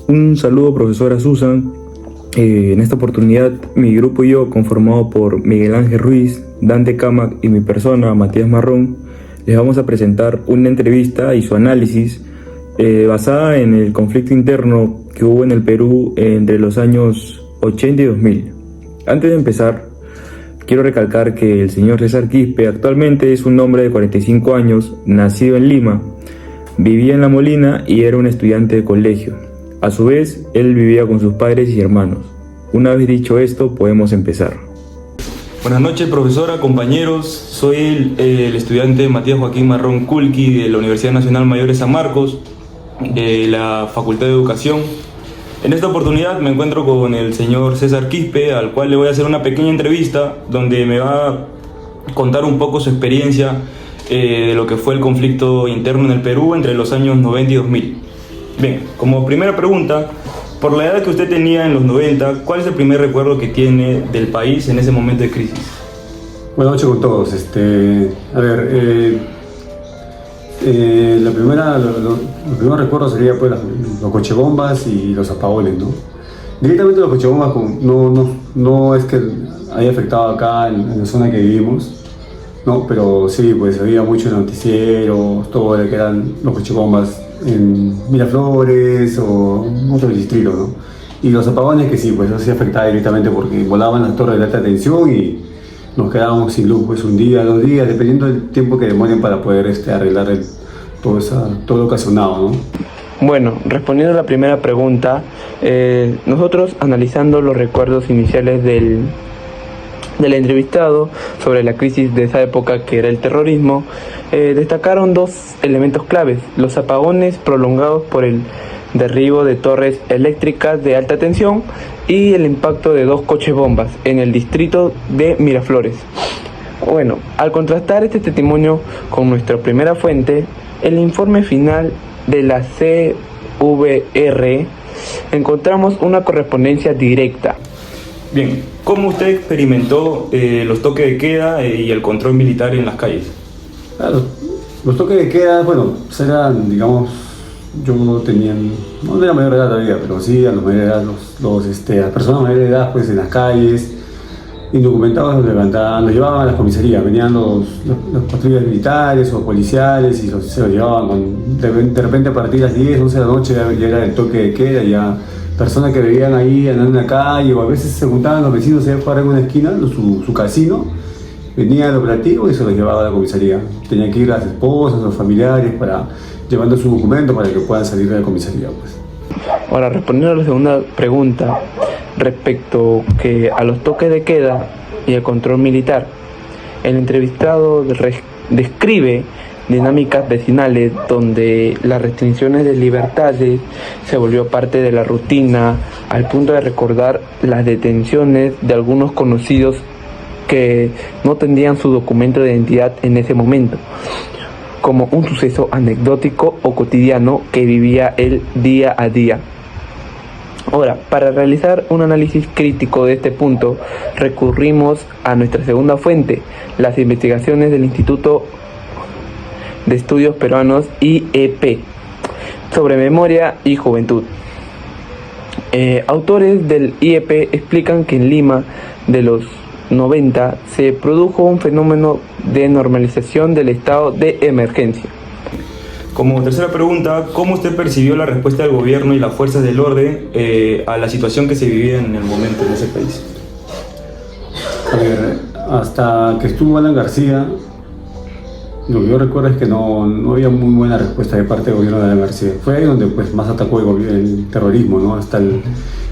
Un saludo, profesora Susan. En esta oportunidad, mi grupo y yo, conformado por Miguel Ángel Ruiz, Dante Camac y mi persona, Matías Marrón, les vamos a presentar una entrevista y su análisis basada en el conflicto interno que hubo en el Perú entre los años 80 y 2000. Antes de empezar, quiero recalcar que el señor César Quispe actualmente es un hombre de 45 años, nacido en Lima, vivía en La Molina y era un estudiante de colegio. A su vez, él vivía con sus padres y hermanos. Una vez dicho esto, podemos empezar. Buenas noches, profesora, compañeros. Soy el estudiante Matías Joaquín Marrón Culqui de la Universidad Nacional Mayor de San Marcos, de la Facultad de Educación. En esta oportunidad me encuentro con el señor César Quispe, al cual le voy a hacer una pequeña entrevista donde me va a contar un poco su experiencia de lo que fue el conflicto interno en el Perú entre los años 90 y 2000. Bien, como primera pregunta, por la edad que usted tenía en los 90, ¿cuál es el primer recuerdo que tiene del país en ese momento de crisis? Buenas noches con todos. Los primeros recuerdos serían pues, los cochebombas y los apagones, ¿no? Directamente los cochebombas no es que haya afectado acá en la zona que vivimos, ¿no? Pero sí, pues había mucho en noticieros, todo lo que eran los cochebombas en Miraflores o otros distritos, ¿no? Y los apagones que sí, pues eso sí afectaba directamente porque volaban las torres de alta tensión y nos quedábamos sin luz pues un día, 2 días, dependiendo del tiempo que demoren para poder arreglar todo lo ocasionado, ¿no? Bueno, respondiendo a la primera pregunta, nosotros analizando los recuerdos iniciales del entrevistado sobre la crisis de esa época que era el terrorismo, destacaron 2 elementos claves: los apagones prolongados por el derribo de torres eléctricas de alta tensión y el impacto de 2 coches bombas en el distrito de Miraflores. Bueno, al contrastar este testimonio con nuestra primera fuente, el informe final de la CVR, encontramos una correspondencia directa. Bien, ¿cómo usted experimentó los toques de queda y el control militar en las calles? Claro, los toques de queda, bueno, eran, digamos, yo no era mayor de edad todavía, pero sí a los mayores de edad, las personas mayores de edad, pues en las calles, indocumentados los levantaban, los llevaban a las comisarías, venían los patrullas militares o policiales y se los llevaban de repente a partir de las 10, 11 de la noche ya era el toque de queda, ya personas que veían ahí andando en la calle o a veces se juntaban los vecinos a parar en una esquina, su casino, venía el operativo y se los llevaba a la comisaría. Tenían que ir las esposas, los familiares llevando su documento para que puedan salir de la comisaría, pues. Ahora, respondiendo a la segunda pregunta, respecto a los toques de queda y el control militar, el entrevistado describe dinámicas vecinales donde las restricciones de libertades se volvió parte de la rutina, al punto de recordar las detenciones de algunos conocidos que no tenían su documento de identidad en ese momento, como un suceso anecdótico o cotidiano que vivía él día a día. Ahora, para realizar un análisis crítico de este punto, recurrimos a nuestra segunda fuente, las investigaciones del Instituto de Estudios Peruanos IEP sobre memoria y juventud. Autores del IEP explican que en Lima de los 90 se produjo un fenómeno de normalización del estado de emergencia. Como tercera pregunta, ¿cómo usted percibió la respuesta del gobierno y las fuerzas del orden a la situación que se vivía en el momento en ese país? A ver, hasta que estuvo Alan García, lo que yo recuerdo es que no había muy buena respuesta de parte del gobierno de Alan García. Fue ahí donde pues, más atacó el terrorismo, ¿no? Hasta el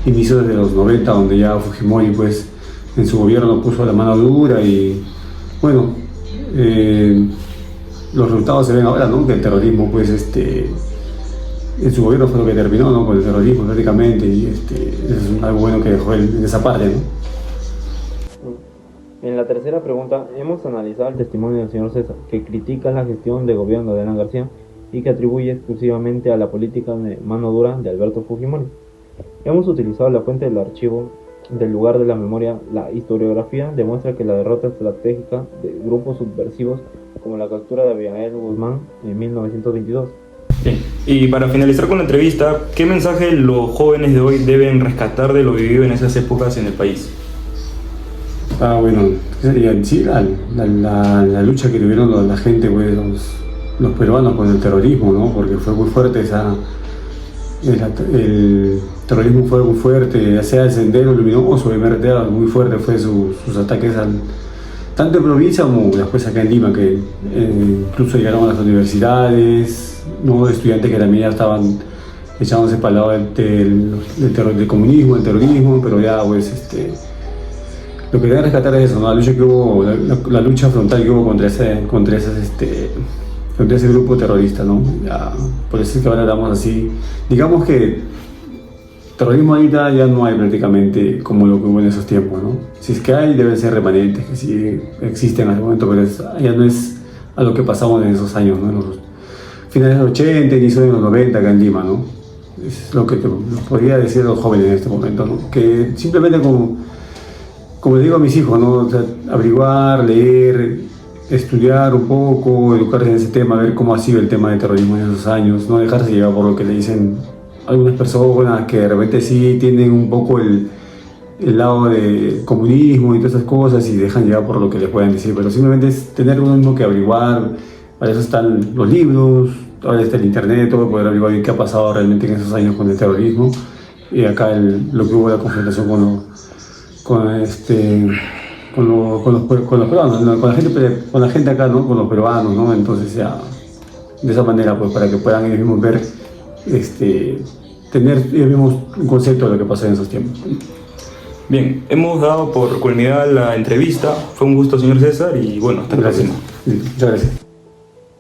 inicio de los 90, donde ya Fujimori pues, en su gobierno puso la mano dura y bueno, los resultados se ven ahora, ¿no? Que el terrorismo pues en su gobierno fue lo que terminó, ¿no? Con el terrorismo prácticamente y eso es algo bueno que dejó en esa parte, ¿no? En la tercera pregunta, hemos analizado el testimonio del señor César, que critica la gestión de gobierno de Alan García y que atribuye exclusivamente a la política de mano dura de Alberto Fujimori. Hemos utilizado la fuente del archivo del lugar de la memoria. La historiografía demuestra que la derrota estratégica de grupos subversivos como la captura de Abimael Guzmán en 1922 Bien. Y para finalizar con la entrevista, ¿qué mensaje los jóvenes de hoy deben rescatar de lo vivido en esas épocas en el país? Bueno, en sí, la lucha que tuvieron la gente, pues, los peruanos con el terrorismo, ¿no? Porque fue muy fuerte el terrorismo fue muy fuerte, ya sea el Sendero Luminoso, MRTA, muy fuerte fue sus ataques tanto en provincia como después acá en Lima, que incluso llegaron a las universidades, ¿no? Estudiantes que también ya estaban echándose para el lado del comunismo, del terrorismo, pero ya pues lo que deben rescatar es eso, ¿no? La lucha que hubo, la lucha frontal que hubo contra ese grupo terrorista, ¿no? Ya, por eso es que ahora estamos así. Digamos que terrorismo ahorita ya no hay prácticamente como lo que hubo en esos tiempos, ¿no? Si es que hay, deben ser remanentes, que sí existen en algún momento, pero ya no es a lo que pasamos en esos años, ¿no? En los finales de los 80, inicio de los 90 acá en Lima, ¿no? Es lo que te podría decir a los jóvenes en este momento, ¿no? Que simplemente como les digo a mis hijos, ¿no? O sea, averiguar, leer, estudiar un poco, educarse en ese tema, ver cómo ha sido el tema del terrorismo en esos años, no dejarse llevar por lo que le dicen algunas personas que de repente sí tienen un poco el lado de comunismo y todas esas cosas y dejan llevar por lo que les puedan decir, pero simplemente es tener uno mismo que averiguar. Para eso están los libros, ahora está el internet, todo, poder averiguar bien qué ha pasado realmente en esos años con el terrorismo y acá lo que hubo la confrontación con los peruanos, ¿no? con la gente acá, ¿no? Con los peruanos, ¿no? Entonces ya de esa manera, pues, para que puedan ellos mismos ver, tener ellos mismos un concepto de lo que pasó en esos tiempos. Bien, hemos dado por culminada la entrevista. Fue un gusto, señor César, y bueno, hasta la próxima. Muchas gracias.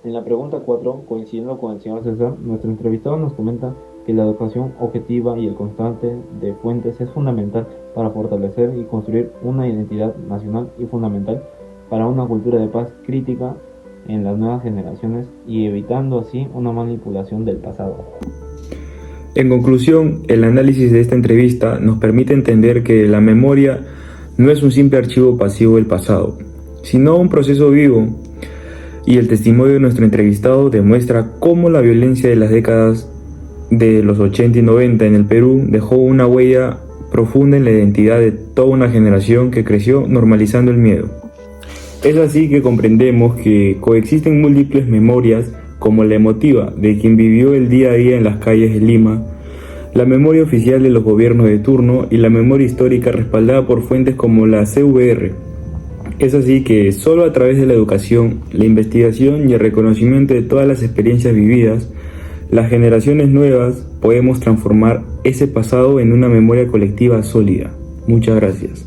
En la pregunta 4, coincidiendo con el señor César, nuestro entrevistado nos comenta que la educación objetiva y el constante de fuentes es fundamental para fortalecer y construir una identidad nacional y fundamental para una cultura de paz crítica en las nuevas generaciones y evitando así una manipulación del pasado. En conclusión, el análisis de esta entrevista nos permite entender que la memoria no es un simple archivo pasivo del pasado, sino un proceso vivo, y el testimonio de nuestro entrevistado demuestra cómo la violencia de las décadas de los 80 y 90 en el Perú dejó una huella profunda en la identidad de toda una generación que creció normalizando el miedo. Es así que comprendemos que coexisten múltiples memorias, como la emotiva de quien vivió el día a día en las calles de Lima, la memoria oficial de los gobiernos de turno y la memoria histórica respaldada por fuentes como la CVR. Es así que solo a través de la educación, la investigación y el reconocimiento de todas las experiencias vividas, las generaciones nuevas podemos transformar ese pasado en una memoria colectiva sólida. Muchas gracias.